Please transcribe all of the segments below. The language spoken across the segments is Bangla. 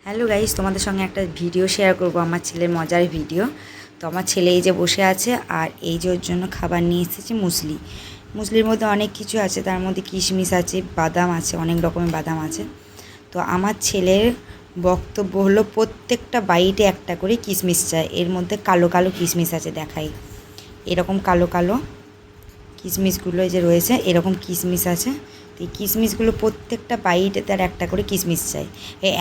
হ্যালো গাইস, তোমাদের সঙ্গে একটা ভিডিও শেয়ার করব, আমার ছেলের মজার ভিডিও। তো আমার ছেলে এই যে বসে আছে, আর এই যে ওর জন্য খাবার নিয়ে এসেছি মুসলি। মুসলির মধ্যে অনেক কিছু আছে, তার মধ্যে কিশমিশ আছে, বাদাম আছে, অনেক রকমের বাদাম আছে। তো আমার ছেলের বক্তব্য হলো প্রত্যেকটা বাইটে একটা করে কিশমিশ চাই। এর মধ্যে কালো কালো কিশমিশ আছে, দেখাই। এরকম কালো কালো কিশমিশগুলো যে রয়েছে, এরকম কিশমিশ আছে। তো এই কিশমিশগুলো প্রত্যেকটা বাইটে তার একটা করে কিশমিশ চাই।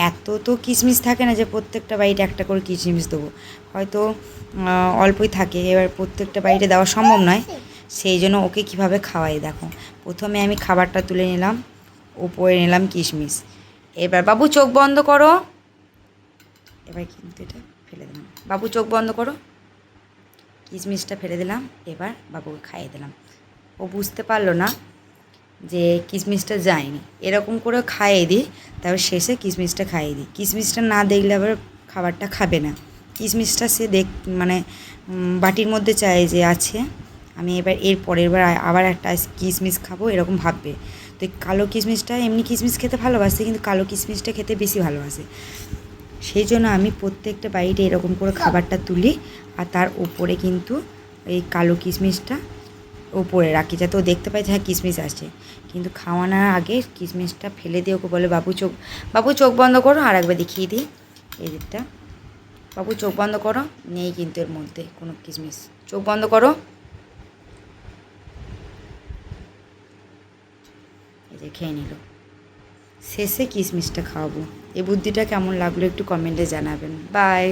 এত তো কিশমিশ থাকে না যে প্রত্যেকটা বাইটে একটা করে কিশমিশ দেবো, হয়তো অল্পই থাকে। এবার প্রত্যেকটা বাইটে দেওয়া সম্ভব নয়, সেই জন্য ওকে কীভাবে খাওয়াই দেখো। প্রথমে আমি খাবারটা তুলে নিলাম, ওপরে নিলাম কিশমিশ। এবার বাবু চোখ বন্ধ করো, এবার কিন্তু এটা ফেলে দিলাম। বাবু চোখ বন্ধ করো, কিশমিশটা ফেলে দিলাম। এবার বাবুকে খাইয়ে দিলাম। ও বুঝতে পারলো না যে কিশমিশটা যায়নি, এরকম করে খাইয়ে দিই, তারপর শেষে কিশমিশটা খাইয়ে দিই। কিশমিশটা না দেখলে আবার খাবারটা খাবে না। কিশমিশটা সে মানে বাটির মধ্যে চায় যে আছে, আমি এবার এর পরের বার আবার একটা কিশমিশ খাবো, এরকম ভাববে। তো এই কালো কিশমিশটা, এমনি কিশমিশ খেতে ভালোবাসে, কিন্তু কালো কিশমিশটা খেতে বেশি ভালোবাসে। সেই জন্য আমি প্রত্যেকটা বাইটে এরকম করে খাবারটা তুলি, আর তার উপরে কিন্তু এই কালো কিশমিশটা ওপরে রাখি, যাতে ও দেখতে পায় যে হ্যাঁ কিশমিশ আসছে। কিন্তু খাওয়ানোর আগে কিশমিশটা ফেলে দিয়ে ওকে বলে বাবু চোখ বন্ধ করো। আর একবার দেখিয়ে দিই এই দিকটা। বাবু চোখ বন্ধ করো, নেই কিন্তু এর মধ্যে কোনো কিশমিশ। চোখ বন্ধ করো, এই যে খেয়ে নিল। শেষে কিশমিশটা খাওয়াবো। এই বুদ্ধিটা কেমন লাগলো একটু কমেন্টে জানাবেন। বাই।